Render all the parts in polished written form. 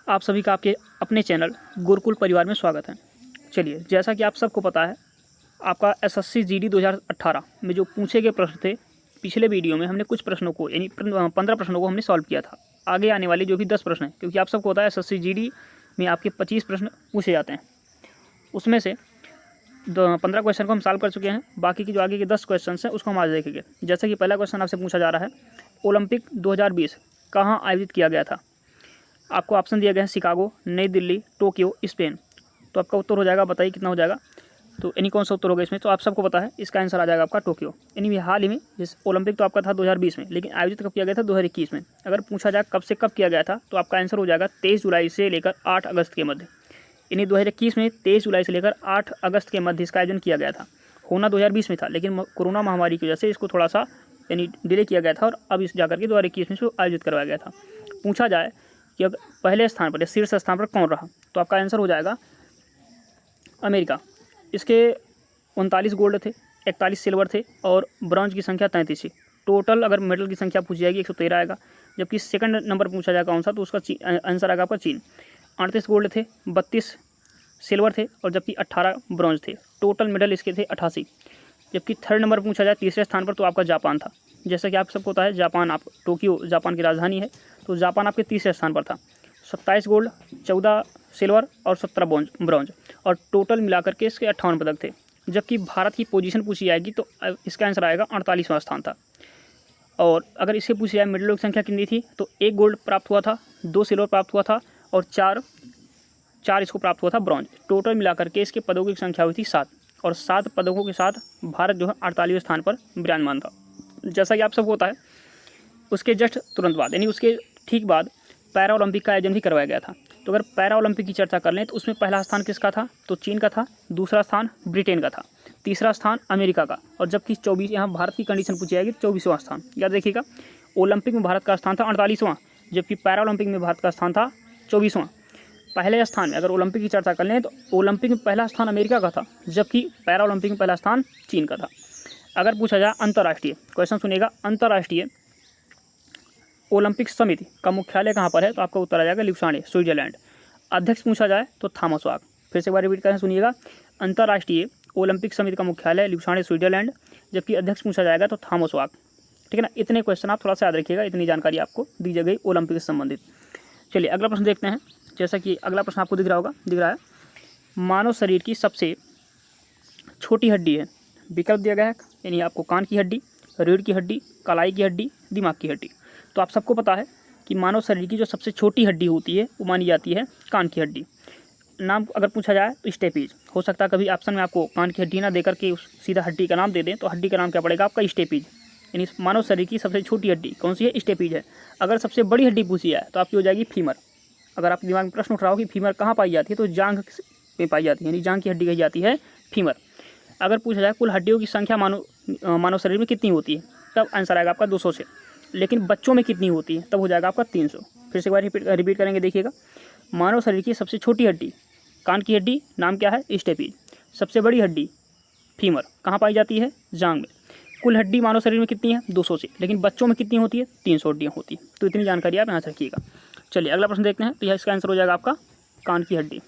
आप सभी का आपके अपने चैनल गुरुकुल परिवार में स्वागत है। चलिए, जैसा कि आप सबको पता है, आपका एसएससी जीडी 2018 में जो पूछे गए प्रश्न थे, पिछले वीडियो में हमने कुछ प्रश्नों को यानी 15 प्रश्नों को हमने सॉल्व किया था। आगे आने वाले जो भी 10 प्रश्न हैं, क्योंकि आप सबको पता है एसएससी जीडी में आपके 25 प्रश्न पूछे जाते हैं, उसमें से 15 क्वेश्चन को हम सॉल्व कर चुके हैं। बाकी की जो आगे के 10 क्वेश्चन हैं उसको हम आज देखेंगे। जैसे कि पहला क्वेश्चन आपसे पूछा जा रहा है, ओलंपिक 2020 कहाँ आयोजित किया गया था? आपको ऑप्शन दिया गया है शिकागो, नई दिल्ली, टोक्यो, स्पेन। तो आपका उत्तर हो जाएगा, बताइए कितना हो जाएगा। तो यानी कौन सा उत्तर होगा इसमें? तो आप सबको पता है, इसका आंसर आ जाएगा आपका टोक्यो। यानी हाल ही में जिस ओलंपिक तो आपका था 2020 में, लेकिन आयोजित कब किया गया था? 2021 में। अगर पूछा जाए कब से कब किया गया था, तो आपका आंसर हो जाएगा 23 जुलाई से लेकर 8 अगस्त के मध्य। यानी 2021 में 23 जुलाई से लेकर 8 अगस्त के मध्य इसका आयोजन किया गया था। होना 2020 में था, लेकिन कोरोना महामारी की वजह से इसको थोड़ा सा यानी डिले किया गया था और अब इस जाकर के 2021 में इसको आयोजित करवाया गया था। पूछा जाए कि अगर पहले स्थान पर या शीर्ष स्थान पर कौन रहा, तो आपका आंसर हो जाएगा अमेरिका। इसके 39 गोल्ड थे, 41 सिल्वर थे और ब्रॉन्ज की संख्या 33 थी। टोटल अगर मेडल की संख्या पूछी जाएगी 113 आएगा। जबकि सेकंड नंबर पूछा जाएगा कौन सा, तो उसका आंसर आएगा आपका चीन। 38 गोल्ड थे, 32 सिल्वर थे और जबकि 18 ब्रॉन्ज थे। टोटल मेडल इसके थे 88। जबकि थर्ड नंबर पूछा जाए तीसरे स्थान पर, तो आपका जापान था। जैसा कि आप सबको पता है, जापान आप टोक्यो जापान की राजधानी है, तो जापान आपके तीसरे स्थान पर था। 27 गोल्ड, 14 सिल्वर और 17 ब्रॉन्ज और टोटल मिलाकर के इसके 58 पदक थे। जबकि भारत की पोजीशन पूछी जाएगी तो इसका आंसर आएगा 48वां स्थान था। और अगर इससे पूछी जाए मेडलों की संख्या कितनी थी, तो 1 गोल्ड प्राप्त हुआ था, 2 सिल्वर प्राप्त हुआ था और चार इसको प्राप्त हुआ था ब्रॉन्ज। टोटल मिलाकर के इसके पदकों की संख्या हुई थी 7 और 7 पदकों के साथ भारत जो है 48वें स्थान पर विराजमान था। जैसा कि आप सबको पता है, उसके जस्ट तुरंत बाद यानी उसके ठीक बाद पैरा ओलंपिक का आयोजन भी करवाया गया था। तो अगर पैरा ओलंपिक की चर्चा कर लें, तो उसमें पहला स्थान किसका था? तो चीन का था। दूसरा स्थान ब्रिटेन का था। तीसरा स्थान अमेरिका का। और जबकि 24 यहाँ भारत की कंडीशन पूछी जाएगी, 24वां स्थान। याद देखिएगा, ओलंपिक में भारत का स्थान था 48वां, जबकि पैरा ओलंपिक में भारत का स्थान था 24वां। पहले स्थान में अगर ओलंपिक की चर्चा कर लें, तो ओलंपिक में पहला स्थान अमेरिका का था, जबकि पैरा ओलंपिक में पहला स्थान चीन का था। अगर पूछा जाए अंतर्राष्ट्रीय, क्वेश्चन सुनिएगा, अंतर्राष्ट्रीय ओलंपिक समिति का मुख्यालय कहाँ पर है, तो आपका उत्तर आ जाएगा ल्यूसाने, स्विट्जरलैंड। अध्यक्ष पूछा जाए तो थॉमस वाक। फिर से एक बार रिपीट करें, सुनिएगा, अंतर्राष्ट्रीय ओलंपिक समिति का मुख्यालय ल्यूसाने, स्विट्जरलैंड। जबकि अध्यक्ष पूछा जाएगा तो थॉमस वाक। ठीक है ना। इतने क्वेश्चन आप थोड़ा सा याद रखिएगा, इतनी जानकारी आपको दी गई ओलंपिक से संबंधित। चलिए अगला प्रश्न देखते हैं। जैसा कि अगला प्रश्न आपको दिख रहा है, मानव शरीर की सबसे छोटी हड्डी है। विकल्प दिया गया है, यानी आपको कान की हड्डी, रीढ़ की हड्डी, कलाई की हड्डी, दिमाग की हड्डी। तो आप सबको पता है कि मानव शरीर की जो सबसे छोटी हड्डी होती है वो मानी जाती है कान की हड्डी। नाम अगर पूछा जाए तो स्टेपीज। हो सकता है कभी ऑप्शन में आपको कान की हड्डी ना देकर के सीधा हड्डी का नाम दे दें, तो हड्डी का नाम क्या पड़ेगा आपका? स्टेपीज। यानी मानव शरीर की सबसे छोटी हड्डी कौन सी है? स्टेपीज है। अगर सबसे बड़ी हड्डी पूछी जाए तो आपकी हो जाएगी फीमर। अगर आपके दिमाग में प्रश्न उठ रहा हो कि फीमर कहाँ पाई जाती है, तो जांघ में पाई जाती है, यानी जांघ की हड्डी कही जाती है फीमर। अगर पूछा जाए कुल हड्डियों की संख्या मानव शरीर में कितनी होती है, तब आंसर आएगा आपका 200 से। लेकिन बच्चों में कितनी होती है, तब हो जाएगा आपका 300। फिर से एक बार रिपीट करेंगे, देखिएगा, मानव शरीर की सबसे छोटी हड्डी कान की हड्डी, नाम क्या है? स्टेपीज। सबसे बड़ी हड्डी फीमर, कहाँ पाई जाती है? जांघ में। कुल हड्डी मानव शरीर में कितनी है? 200 से, लेकिन बच्चों में कितनी होती है? 300 हड्डियाँ होती है। तो इतनी जानकारी आप यहाँ से रखिएगा। चलिए अगला प्रश्न देखते हैं। तो यह इसका आंसर हो जाएगा आपका कान की हड्डी।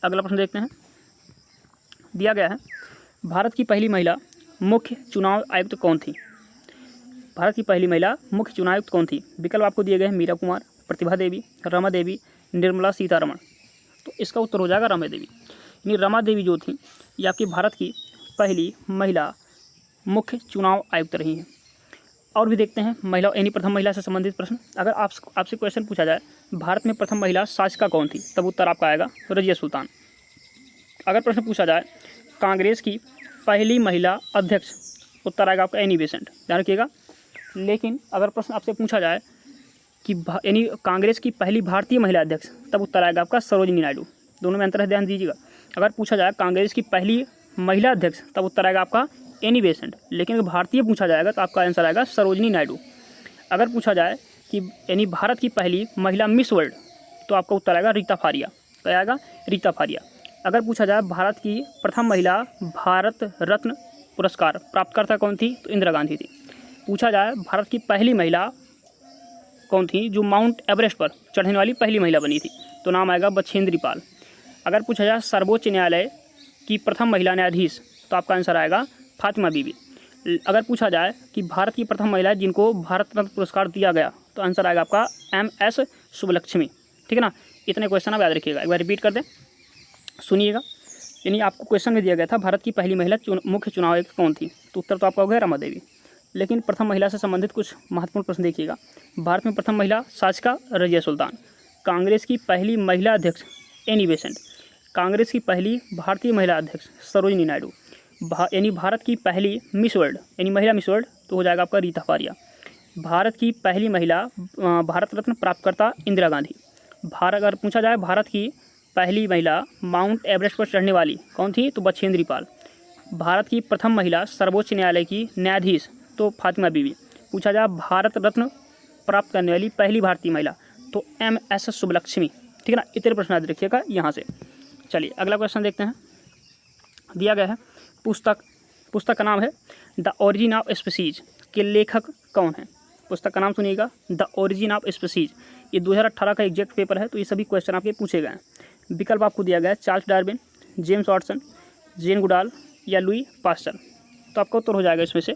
अगला प्रश्न देखते हैं, दिया गया है, भारत की पहली महिला मुख्य चुनाव आयुक्त कौन थी? भारत की पहली महिला मुख्य चुनाव आयुक्त कौन थी? विकल्प आपको दिए गए हैं, मीरा कुमार, प्रतिभा देवी, रमा देवी, निर्मला सीतारमण। तो इसका उत्तर हो जाएगा रमा देवी। यानी रमा देवी जो थी, ये आपकी भारत की पहली महिला मुख्य चुनाव आयुक्त रही हैं। और भी देखते हैं महिला यानी प्रथम महिला से संबंधित प्रश्न। अगर आपसे क्वेश्चन पूछा जाए भारत में प्रथम महिला शासिका कौन थी, तब उत्तर आपका आएगा रजिया सुल्तान। अगर प्रश्न पूछा जाए कांग्रेस की पहली महिला अध्यक्ष, उत्तर आएगा आपका एनी बेसेंट, ध्यान रखिएगा। लेकिन अगर प्रश्न आपसे पूछा जाए कि यानी कांग्रेस की पहली भारतीय महिला अध्यक्ष, तब उत्तर आएगा आपका सरोजिनी नायडू। दोनों में अंतर है, ध्यान दीजिएगा। अगर पूछा जाए कांग्रेस की पहली महिला अध्यक्ष, तब उत्तर आएगा आपका एनी बेसेंट। लेकिन अगर भारतीय पूछा जाएगा तो आपका आंसर आएगा सरोजिनी नायडू। अगर पूछा जाए कि यानी भारत की पहली महिला मिस वर्ल्ड, तो आपका उत्तर आएगा रीता फारिया। क्या आएगा? रीता फारिया। अगर पूछा जाए भारत की प्रथम महिला भारत रत्न पुरस्कार प्राप्तकर्ता कौन थी, तो इंदिरा गांधी थी। पूछा जाए भारत की पहली महिला कौन थी जो माउंट एवरेस्ट पर चढ़ने वाली पहली महिला बनी थी? तो नाम आएगा बछेंद्री पाल। अगर पूछा जाए सर्वोच्च न्यायालय की प्रथम महिला न्यायाधीश, तो आपका आंसर आएगा फातिमा बीबी। अगर पूछा जाए कि भारत की प्रथम महिला जिनको भारत रत्न पुरस्कार दिया गया, तो आंसर आएगा आपका MS सुब्बलक्ष्मी। ठीक है ना, इतने क्वेश्चन आप याद रखिएगा। एक बार रिपीट कर दें, सुनिएगा। यानी आपको क्वेश्चन में दिया गया था भारत की पहली महिला मुख्य चुनाव आयुक्त कौन थी, तो उत्तर तो आपका हो गया रमा देवी। लेकिन प्रथम महिला से संबंधित कुछ महत्वपूर्ण प्रश्न देखिएगा। भारत में प्रथम महिला शासिका रजिया सुल्तान, कांग्रेस की पहली महिला अध्यक्ष एनी बेसेंट, कांग्रेस की पहली भारतीय महिला अध्यक्ष सरोजिनी नायडू, यानी भारत की पहली मिस वर्ल्ड यानी महिला मिस वर्ल्ड तो हो जाएगा आपका रीता फारिया, भारत की पहली महिला भारत रत्न प्राप्तकर्ता इंदिरा गांधी, अगर पूछा जाए भारत की पहली महिला माउंट एवरेस्ट पर चढ़ने वाली कौन थी, तो बछेंद्री पाल, भारत की प्रथम महिला सर्वोच्च न्यायालय की न्यायाधीश तो फातिमा बीबी, पूछा जाए भारत रत्न प्राप्त करने वाली पहली भारतीय महिला तो MS सुब्बलक्ष्मी। ठीक है ना, इतने प्रश्न याद रखिएगा यहाँ से। चलिए अगला क्वेश्चन देखते हैं। दिया गया है पुस्तक का नाम है द ओरिजिन ऑफ स्पीसीज के लेखक कौन है? पुस्तक का नाम सुनिएगा, द ओरिजिन ऑफ स्पीसीज। ये 2018 का एग्जैक्ट पेपर है, तो ये सभी क्वेश्चन आपके पूछे गए हैं। विकल्प आपको दिया गया है Charles Darwin, James Watson, Jane Goodall या लुई पास्चर। तो आपका उत्तर हो जाएगा इसमें से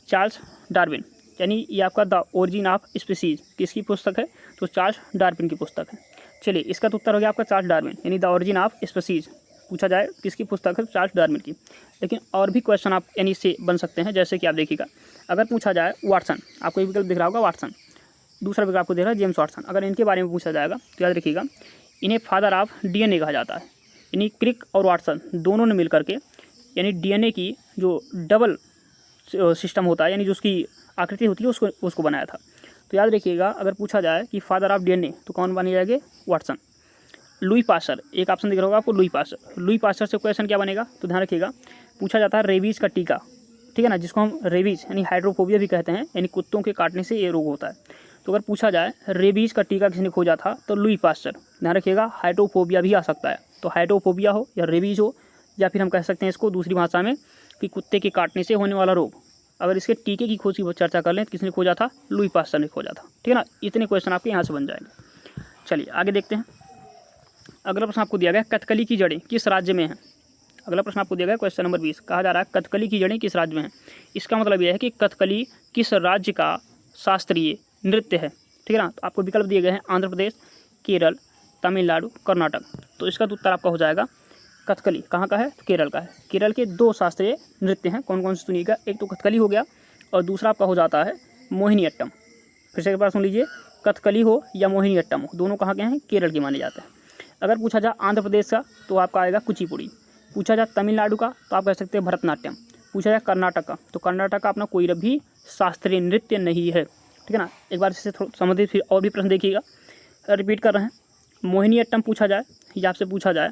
चार्ल्स डार्विन। यानी ये आपका द ओरिजिन ऑफ स्पीसीज किसकी पुस्तक है, तो चार्ल्स डार्विन की पुस्तक है। चलिए इसका तो उत्तर हो गया आपका चार्ल्स डार्विन, यानी द ओरिजिन ऑफ स्पीसीज पूछा जाए किसकी पुस्तक है, चार्ल्स डार्विन की। लेकिन और भी क्वेश्चन आप यानी इससे बन सकते हैं, जैसे कि आप देखिएगा अगर पूछा जाए वाटसन, आपको एक विकल्प दिख रहा होगा वाटसन, दूसरा विकल्प आपको दिख रहा है जेम्स वाटसन। अगर इनके बारे में पूछा जाएगा तो याद रखिएगा इन्हें फादर ऑफ DNA कहा जाता है। यानी क्रिक और वाटसन दोनों ने मिल करके यानी DNA की जो डबल सिस्टम होता है यानी जो उसकी आकृति होती है उसको बनाया था। तो याद रखिएगा अगर पूछा जाए कि फादर ऑफ DNA तो कौन बने जाएंगे, वाटसन। लुई पास्चर, एक ऑप्शन दिख रहा होगा आपको लुई पास्चर। लुई पास्चर से क्वेश्चन क्या बनेगा, तो ध्यान रखिएगा पूछा जाता है रेबीज का टीका, ठीक है ना, जिसको हम रेबीज यानी हाइड्रोफोबिया भी कहते हैं, यानी कुत्तों के काटने से ये रोग होता है। तो अगर पूछा जाए रेबीज का टीका किसने खोजा था, तो लुई पास्चर। ध्यान रखिएगा हाइड्रोफोबिया भी आ सकता है, तो हाइड्रोफोबिया हो या रेबीज हो, या फिर हम कह सकते हैं इसको दूसरी भाषा में कि कुत्ते के काटने से होने वाला रोग, अगर इसके टीके की खोज की चर्चा कर लें तो किसने खोजा था, लुई पास्चर ने खोजा था। ठीक है ना, इतने क्वेश्चन आपके यहाँ से बन जाएंगे। चलिए आगे देखते हैं। अगला प्रश्न आपको दिया गया कथकली की जड़ें किस राज्य में हैं। अगला प्रश्न आपको दिया गया क्वेश्चन नंबर 20, कहा जा रहा है कथकली की जड़ें किस राज्य में हैं। इसका मतलब यह है कि कथकली किस राज्य का शास्त्रीय नृत्य है। ठीक है ना, तो आपको विकल्प दिए गए हैं आंध्र प्रदेश, केरल, तमिलनाडु, कर्नाटक। तो इसका उत्तर आपका हो जाएगा कथकली। कहाँ का है, केरल का है। केरल के 2 शास्त्रीय नृत्य हैं, कौन कौन से सुनिएगा, एक तो कथकली हो गया और दूसरा आपका हो जाता है मोहिनीअट्टम। फिर से एक बार सुन लीजिए, कथकली हो या मोहिनीअट्टम हो, दोनों कहाँ के हैं, केरल के माने जाते हैं। अगर पूछा जाए आंध्र प्रदेश का तो आपका आएगा कुचिपुड़ी। पूछा जाए तमिलनाडु का तो आप कह सकते हैं भरतनाट्यम। पूछा जाए कर्नाटक का तो कर्नाटक का अपना कोई भी शास्त्रीय नृत्य नहीं है। ठीक है ना, एक बार इससे संबंधित फिर और भी प्रश्न देखिएगा, रिपीट कर रहे हैं। मोहिनीअट्टम पूछा जाए या आपसे पूछा जाए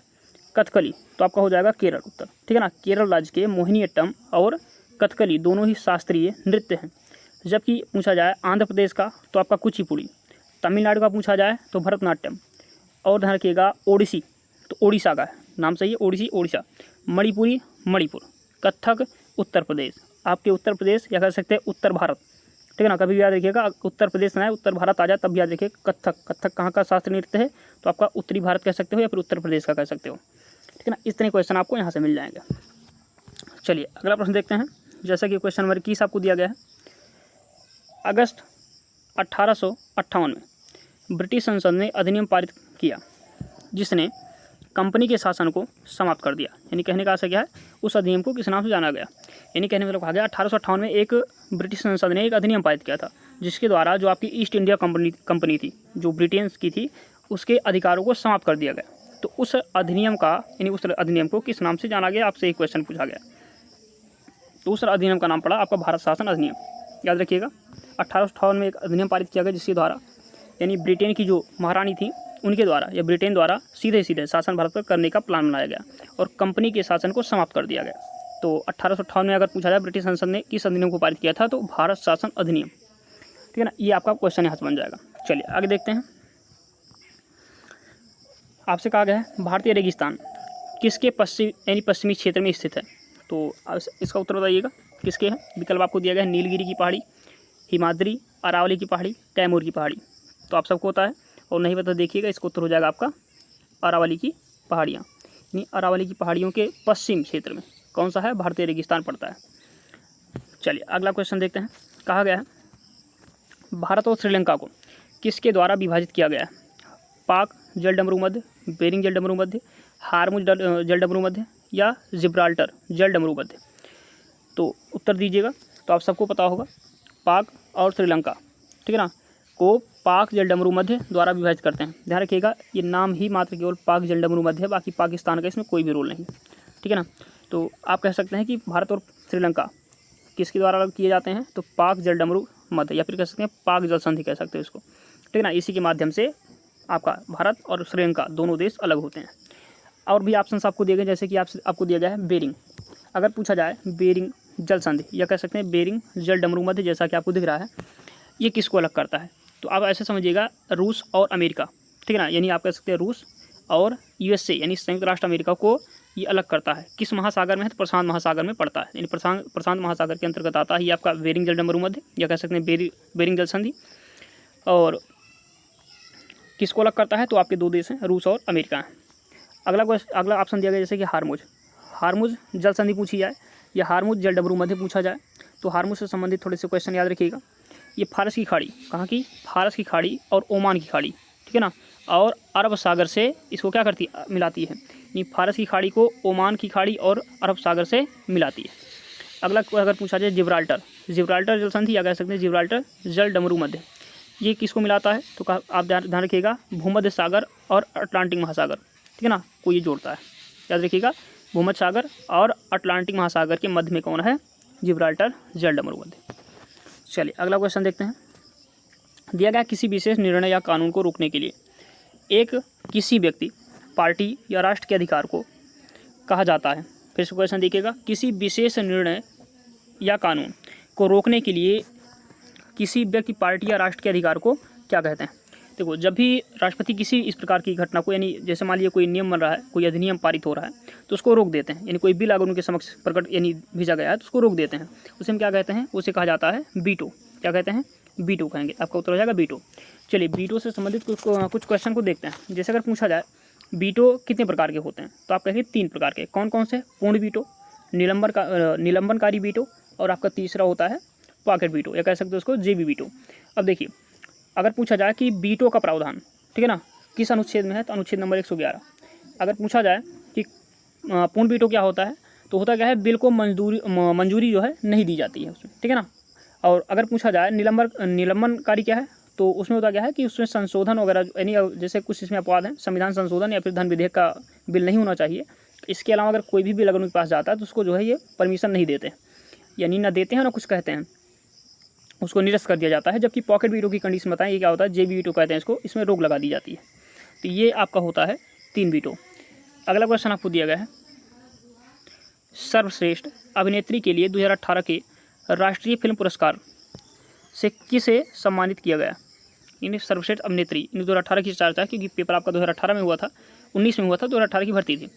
कथकली तो आपका हो जाएगा केरल उत्तर। ठीक है ना, केरल राज्य के मोहिनीअट्टम और कथकली दोनों ही शास्त्रीय नृत्य हैं। जबकि पूछा जाए आंध्र प्रदेश का तो आपका कुचिपुड़ी, तमिलनाडु का पूछा जाए तो भरतनाट्यम, और ध्यान रखिएगा ओडिसी तो ओडिशा का है, नाम सही है ओडिसी ओडिशा, मणिपुरी मणिपुर, कथक उत्तर प्रदेश, आपके उत्तर प्रदेश या कह सकते हैं उत्तर भारत। ठीक है ना, कभी भी याद रखिएगा उत्तर प्रदेश ना है उत्तर भारत आ जाए तब याद रखिए कथक कहाँ का शास्त्रीय नृत्य है, तो आपका उत्तरी भारत कह सकते हो या फिर उत्तर प्रदेश का कह सकते हो। ठीक है ना, इतने क्वेश्चन आपको यहाँ से मिल जाएंगे। चलिए अगला प्रश्न देखते हैं। जैसा कि क्वेश्चन नंबर 21 आपको दिया गया है, अगस्त 1858 में ब्रिटिश संसद ने अधिनियम पारित किया जिसने कंपनी के शासन को समाप्त कर दिया। यानी कहने का आशय क्या है, उस अधिनियम को किस नाम से जाना गया। यानी कहने में कहा गया 1858 में एक ब्रिटिश संसद ने एक अधिनियम पारित किया था जिसके द्वारा जो आपकी ईस्ट इंडिया कंपनी थी जो ब्रिटेन की थी उसके अधिकारों को समाप्त कर दिया गया। तो उस अधिनियम का यानी उस अधिनियम को किस नाम से जाना गया, आपसे एक क्वेश्चन पूछा गया। तो उस अधिनियम का नाम पड़ा आपका भारत शासन अधिनियम। याद रखिएगा 1858 में एक अधिनियम पारित किया गया जिसके द्वारा यानी ब्रिटेन की जो महारानी थी उनके द्वारा या ब्रिटेन द्वारा सीधे शासन भारत पर करने का प्लान बनाया गया और कंपनी के शासन को समाप्त कर दिया गया। तो 1858 में अगर पूछा जाए ब्रिटिश संसद ने किस अधिनियम को पारित किया था, तो भारत शासन अधिनियम। ठीक है ना, ये आपका क्वेश्चन यहाँ से बन जाएगा। चलिए आगे देखते हैं। आपसे कहा गया है भारतीय रेगिस्तान किसके पश्चिमी क्षेत्र में स्थित है। तो इसका उत्तर बताइएगा किसके है। विकल्प आपको दिया गया है नीलगिरी की पहाड़ी, हिमाद्री, अरावली की पहाड़ी, कैमूर की पहाड़ी। तो आप सबको होता है, और नहीं पता देखिएगा, इसका उत्तर हो जाएगा आपका अरावली की पहाड़ियाँ। यानी अरावली की पहाड़ियों के पश्चिम क्षेत्र में कौन सा है, भारतीय रेगिस्तान पड़ता है। चलिए अगला क्वेश्चन देखते हैं। कहा गया है भारत और श्रीलंका को किसके द्वारा विभाजित किया गया है? पाक जलडमरू मध्य, बेरिंग जलडमरू मध्य, हार्मुज जलडमरू मध्य या जिब्राल्टर जलडमरू मध्य। तो उत्तर दीजिएगा। तो आप सबको पता होगा पाक और श्रीलंका, ठीक है ना, को पाक जलडमरू मध्य द्वारा विभाजित करते हैं। ध्यान रखिएगा ये नाम ही मात्र केवल पाक जलडमरू मध्य है, बाकी पाकिस्तान का इसमें कोई भी रोल नहीं, ठीक है ना। तो आप कह सकते हैं कि भारत और श्रीलंका किसके द्वारा अलग किए जाते हैं? तो पाक जलडमरू मध्य, या फिर कह सकते हैं पाक जल संधि कह सकते हैं इसको, ठीक है ना। इसी के माध्यम से आपका भारत और श्रीलंका दोनों देश अलग होते हैं। और भी ऑप्शन आपको दिए गए, जैसे कि आपको दिया गया है बेरिंग। अगर पूछा जाए बेरिंग जल संधि, या कह सकते हैं बेरिंग जलडमरू मध्य, जैसा कि आपको दिख रहा है, ये किसको अलग करता है? तो आप ऐसे समझिएगा रूस और अमेरिका, ठीक है ना, यानी आप कह सकते हैं रूस और यूएसए यानी संयुक्त राष्ट्र अमेरिका को ये अलग करता है। किस महासागर में है? तो प्रशांत महासागर में पड़ता है, यानी प्रशांत महासागर के अंतर्गत आता है ये आपका बेरिंग जलडमरू मध्य, या कह सकते हैं बेरिंग जल संधि। और किसको अलग करता है? तो आपके दो देश हैं, रूस और अमेरिका हैं। अगला ऑप्शन दिया गया जैसे कि हार्मुज जल संधि पूछी जाए या हार्मुज जलडमरू मध्य पूछा जाए, तो हार्मुज से संबंधित थोड़े से क्वेश्चन याद रखिएगा। ये फारस की खाड़ी, कहाँ की? फारस की खाड़ी और ओमान की खाड़ी, ठीक है ना, और अरब सागर से इसको क्या करती है? मिलाती है। यानी फारस की खाड़ी को ओमान की खाड़ी और अरब सागर से मिलाती है। अगला अगर पूछा जाए जिब्राल्टर जल संधि, या कह सकते हैं जिब्राल्टर जलडमरू मध्य, ये किसको मिलाता है? तो आप ध्यान रखिएगा भूमध्य सागर और अटलांटिक महासागर, ठीक है ना, को ये जोड़ता है। याद रखिएगा भूमध्य सागर और अटलांटिक महासागर के मध्य में कौन है? जिब्राल्टर जलडमरू मध्य। चलिए अगला क्वेश्चन देखते हैं। दिया गया किसी विशेष निर्णय या कानून को रोकने के लिए एक किसी व्यक्ति, पार्टी या राष्ट्र के अधिकार को कहा जाता है। फिर से क्वेश्चन देखिएगा, किसी विशेष निर्णय या कानून को रोकने के लिए किसी व्यक्ति, पार्टी या राष्ट्र के अधिकार को क्या कहते हैं? देखो, जब भी राष्ट्रपति किसी इस प्रकार की घटना को, यानी जैसे मान लीजिए कोई नियम बन रहा है, कोई अधिनियम पारित हो रहा है, तो उसको रोक देते हैं। यानी कोई बिल अगर उनके समक्ष प्रकट यानी भेजा गया है तो उसको रोक देते हैं। उसे हम क्या कहते हैं? उसे कहा जाता है वीटो। क्या कहते हैं? वीटो कहेंगे। आपका उत्तर हो जाएगा वीटो। चलिए वीटो से संबंधित कुछ क्वेश्चन को देखते हैं। जैसे अगर पूछा जाए वीटो कितने प्रकार के होते हैं, तो आप कहेंगे 3 प्रकार के। कौन कौन से? पूर्ण वीटो, निलंबनकारी वीटो, और आपका तीसरा होता है पॉकेट वीटो, या कह सकते हो उसको जेबी वीटो। अब देखिए, अगर पूछा जाए कि वीटो का प्रावधान, ठीक है ना, किस अनुच्छेद में है, तो अनुच्छेद नंबर 111। अगर पूछा जाए कि पूर्ण वीटो क्या होता है, तो होता क्या है, बिल को मंजूरी जो है नहीं दी जाती है उसमें, ठीक है ना। और अगर पूछा जाए निलंबनकारी क्या है, तो उसमें होता क्या है कि उसमें संशोधन वगैरह, यानी जैसे कुछ इसमें अपवाद हैं, संविधान संशोधन या फिर धन विधेयक का बिल नहीं होना चाहिए। इसके अलावा अगर कोई भी बिल अगर उनके पास जाता है तो उसको जो है ये परमिशन नहीं देते, यानी ना देते हैं ना कुछ कहते हैं, उसको निरस्त कर दिया जाता है। जबकि पॉकेट वीटो की कंडीशन बताएं, ये क्या होता है? जेबी वीटो कहते हैं इसको, इसमें रोक लगा दी जाती है। तो ये आपका होता है 3 वीटो। अगला क्वेश्चन आपको दिया गया है, सर्वश्रेष्ठ अभिनेत्री के लिए 2018 के राष्ट्रीय फिल्म पुरस्कार से किसे सम्मानित किया गया? इन्हें सर्वश्रेष्ठ अभिनेत्री, इन 2018 की चर्चा है क्योंकि पेपर आपका 2018 में हुआ था, 19 में हुआ था, 2018 की भर्ती थी,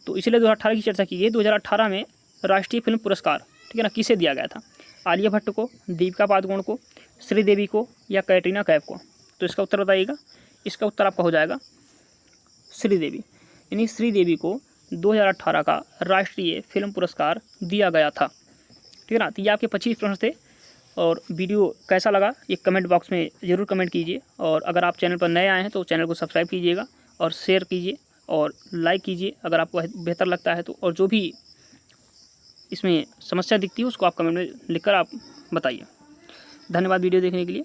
तो इसलिए 2018 की चर्चा की गई। 2018 में राष्ट्रीय फिल्म पुरस्कार, ठीक है ना, किसे दिया गया था? आलिया भट्ट को, दीपिका पादुकोण को, श्रीदेवी को, या कैटरीना कैफ को? तो इसका उत्तर बताइएगा। इसका उत्तर आपका हो जाएगा श्रीदेवी, यानी श्रीदेवी को 2018 का राष्ट्रीय फिल्म पुरस्कार दिया गया था, ठीक है ना। तो ये आपके 25 प्रश्न थे। और वीडियो कैसा लगा ये कमेंट बॉक्स में ज़रूर कमेंट कीजिए। और अगर आप चैनल पर नए आए हैं तो चैनल को सब्सक्राइब कीजिएगा और शेयर कीजिए और लाइक कीजिए अगर आपको बेहतर लगता है तो। और जो भी इसमें समस्या दिखती है उसको आप कमेंट में लिखकर आप बताइए। धन्यवाद वीडियो देखने के लिए।